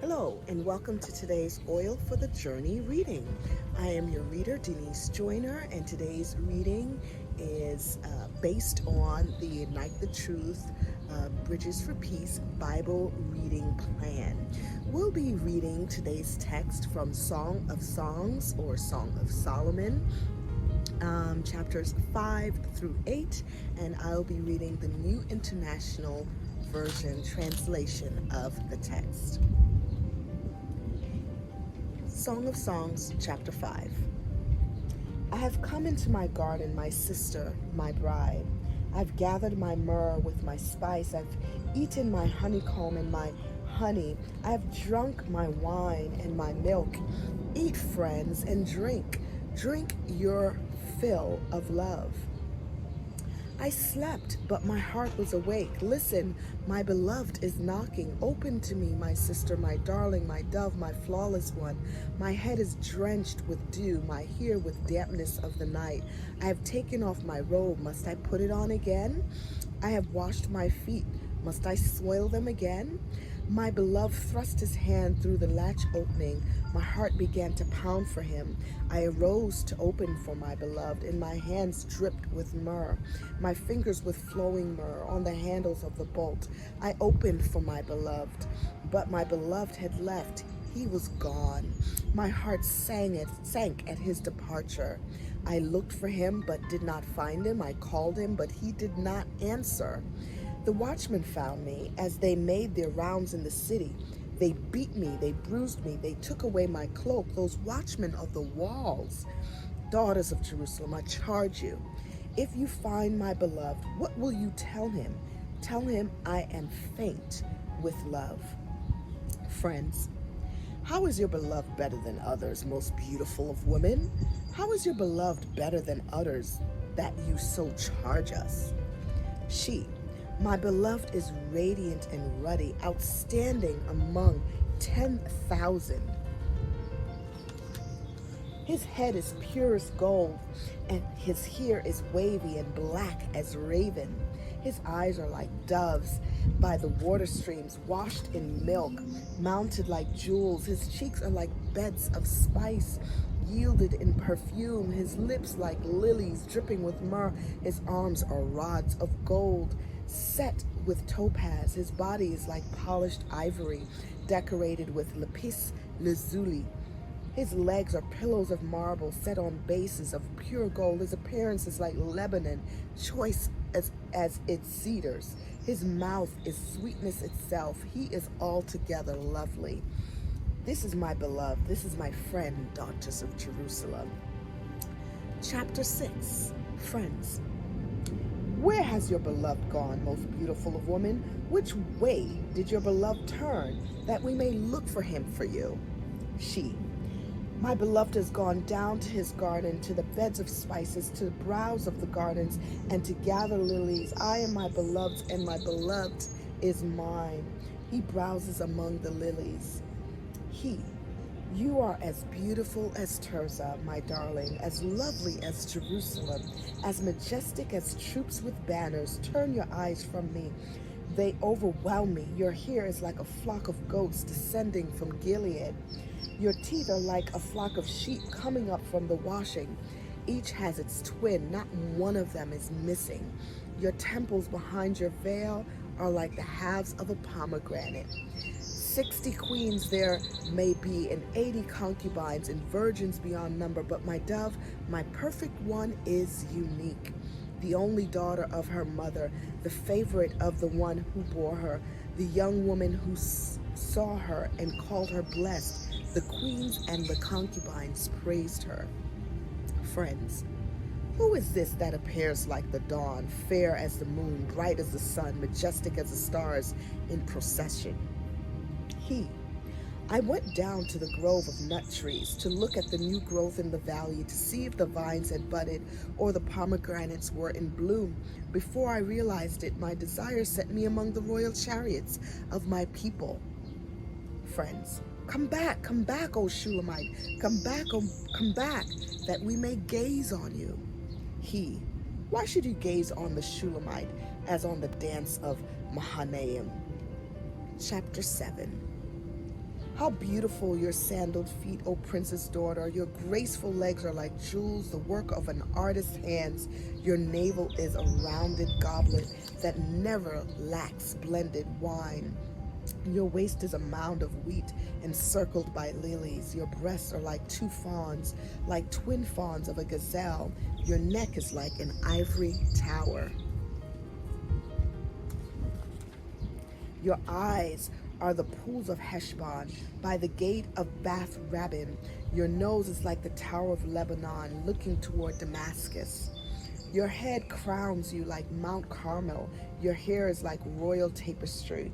Hello, and welcome to today's Oil for the Journey reading. I am your reader, Denise Joyner, and today's reading is based on the Ignite the Truth Bridges for Peace Bible reading plan. We'll be reading today's text from Song of Songs or Song of Solomon, chapters 5 through 8, and I'll be reading the New International Version translation of the text. Song of Songs, chapter 5. I have come into my garden, my sister, my bride. I've gathered my myrrh with my spice. I've eaten my honeycomb and my honey. I have drunk my wine and my milk. Eat, friends, and drink. Drink your fill of love. I slept, but my heart was awake. Listen, my beloved is knocking. Open to me, my sister, my darling, my dove, my flawless one. My head is drenched with dew, my hair with dampness of the night. I have taken off my robe. Must I put it on again? I have washed my feet. Must I soil them again? My beloved thrust his hand through the latch opening. My heart began to pound for him. I arose to open for my beloved, and my hands dripped with myrrh, my fingers with flowing myrrh on the handles of the bolt. I opened for my beloved, but my beloved had left. He was gone. My heart sank at his departure. I looked for him, but did not find him. I called him, but he did not answer. The watchmen found me as they made their rounds in the city. They beat me, they bruised me, they took away my cloak, those watchmen of the walls. Daughters of Jerusalem, I charge you, if you find my beloved, what will you tell him? Tell him I am faint with love. Friends, how is your beloved better than others, most beautiful of women? How is your beloved better than others that you so charge us? My beloved is radiant and ruddy, outstanding among 10,000. His head is purest gold, and his hair is wavy and black as raven. His eyes are like doves by the water streams, washed in milk, mounted like jewels. His cheeks are like beds of spice, yielded in perfume. His lips like lilies, dripping with myrrh. His arms are rods of gold, set with topaz. His body is like polished ivory, decorated with lapis lazuli. His legs are pillows of marble set on bases of pure gold. His appearance is like Lebanon, choice as its cedars. His mouth is sweetness itself. He is altogether lovely. This is my beloved. This is my friend, daughters of Jerusalem. Chapter 6. Friends. Where has your beloved gone, most beautiful of women? Which way did your beloved turn, that we may look for him for you? My beloved has gone down to his garden, to the beds of spices, to the browse of the gardens, and to gather lilies. I am my beloved's, and my beloved is mine. He browses among the lilies. You are as beautiful as Tirzah, my darling, as lovely as Jerusalem, as majestic as troops with banners. Turn your eyes from me. They overwhelm me. Your hair is like a flock of goats descending from Gilead. Your teeth are like a flock of sheep coming up from the washing. Each has its twin. Not one of them is missing. Your temples behind your veil are like the halves of a pomegranate. 60 queens there may be, and 80 concubines, and virgins beyond number. But my dove, my perfect one, is unique. The only daughter of her mother, the favorite of the one who bore her, the young woman who saw her and called her blessed. The queens and the concubines praised her. Friends, who is this that appears like the dawn, fair as the moon, bright as the sun, majestic as the stars in procession? I went down to the grove of nut trees to look at the new growth in the valley, to see if the vines had budded or the pomegranates were in bloom. Before I realized it, my desire set me among the royal chariots of my people. Friends, come back, O Shulamite. Come back, that we may gaze on you. Why should you gaze on the Shulamite as on the dance of Mahanaim? Chapter 7. How beautiful your sandaled feet, O princess daughter. Your graceful legs are like jewels, the work of an artist's hands. Your navel is a rounded goblet that never lacks blended wine. Your waist is a mound of wheat encircled by lilies. Your breasts are like two fawns, like twin fawns of a gazelle. Your neck is like an ivory tower. Your eyes are the pools of Heshbon by the gate of Bath Rabbim. Your nose is like the Tower of Lebanon looking toward Damascus. Your head crowns you like Mount Carmel. Your hair is like royal tapestry.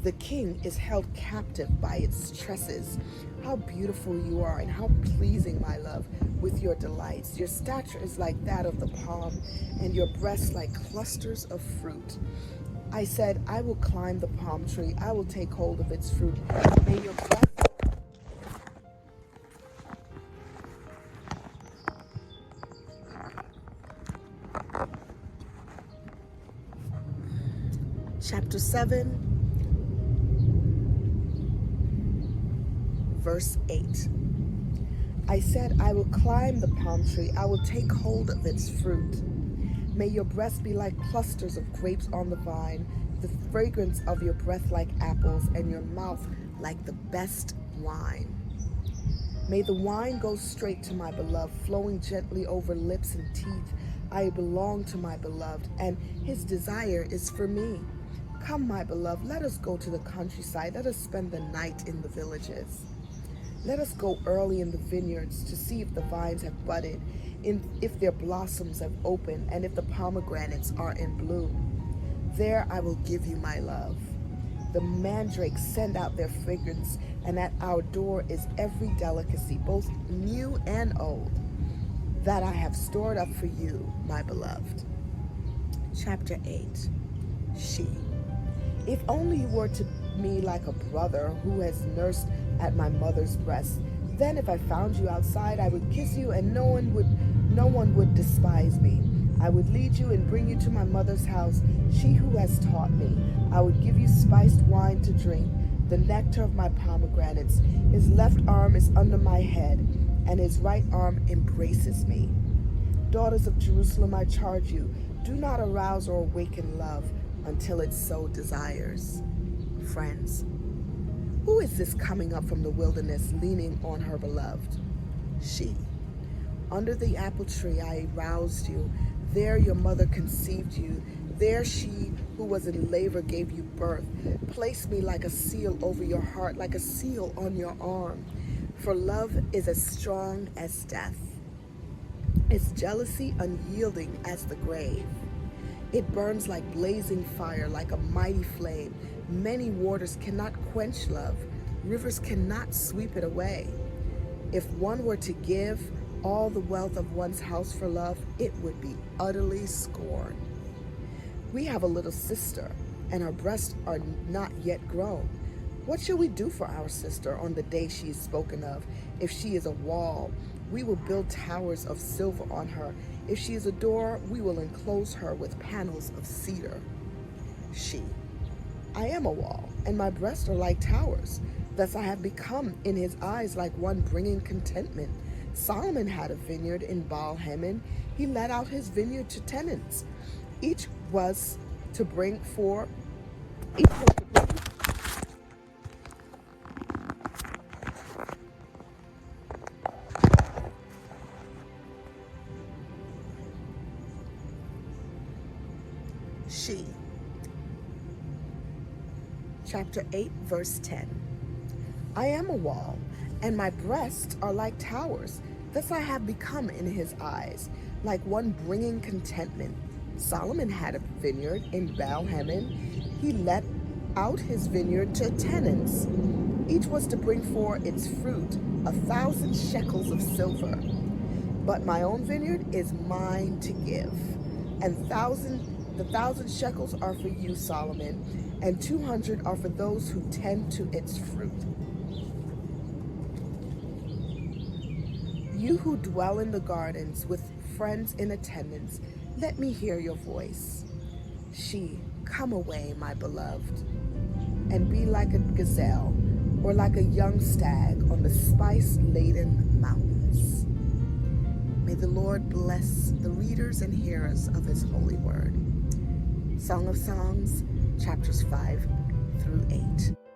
The king is held captive by its tresses. How beautiful you are, and how pleasing, my love, with your delights. Your stature is like that of the palm, and your breasts like clusters of fruit. I said, I will climb the palm tree. I will take hold of its fruit. May your breath Chapter 7, verse 8. I said, I will climb the palm tree. I will take hold of its fruit. May your breast be like clusters of grapes on the vine, the fragrance of your breath like apples, and your mouth like the best wine. May the wine go straight to my beloved, flowing gently over lips and teeth. I belong to my beloved, and his desire is for me. Come, my beloved, let us go to the countryside. Let us spend the night in the villages. Let us go early in the vineyards to see if the vines have budded, if their blossoms have opened, and if the pomegranates are in bloom. There I will give you my love. The mandrakes send out their fragrance, and at our door is every delicacy, both new and old, that I have stored up for you, my beloved. Chapter 8. She. If only you were to me like a brother who has nursed at my mother's breast. Then if I found you outside, I would kiss you, and no one would despise me. I would lead you and bring you to my mother's house, she who has taught me. I would give you spiced wine to drink, the nectar of my pomegranates. His left arm is under my head, and his right arm embraces me. Daughters of Jerusalem, I charge you, do not arouse or awaken love until it so desires. Friends, who is this coming up from the wilderness, leaning on her beloved? She. Under the apple tree I aroused you. There your mother conceived you. There she who was in labor gave you birth. Place me like a seal over your heart, like a seal on your arm. For love is as strong as death, its jealousy unyielding as the grave. It burns like blazing fire, like a mighty flame. Many waters cannot quench love. Rivers cannot sweep it away. If one were to give all the wealth of one's house for love, it would be utterly scorned. We have a little sister, and her breasts are not yet grown. What shall we do for our sister on the day she is spoken of? If she is a wall, we will build towers of silver on her. If she is a door, we will enclose her with panels of cedar. She. I am a wall, and my breasts are like towers. Thus I have become in his eyes like one bringing contentment. Solomon had a vineyard in Baal-Hamon. He let out his vineyard to tenants. Each was to bring forth. She. Chapter 8, verse 10. I am a wall, and my breasts are like towers. Thus I have become in his eyes, like one bringing contentment. Solomon had a vineyard in Baal-Hamon. He let out his vineyard to tenants. Each was to bring forth its fruit, 1,000 shekels of silver. But my own vineyard is mine to give, and the 1,000 shekels are for you, Solomon, and 200 are for those who tend to its fruit. You who dwell in the gardens with friends in attendance, let me hear your voice. She, come away, my beloved, and be like a gazelle. or like a young stag on the spice-laden mountains. May the Lord bless the readers and hearers of his holy word. Song of Songs, chapters 5 through 8.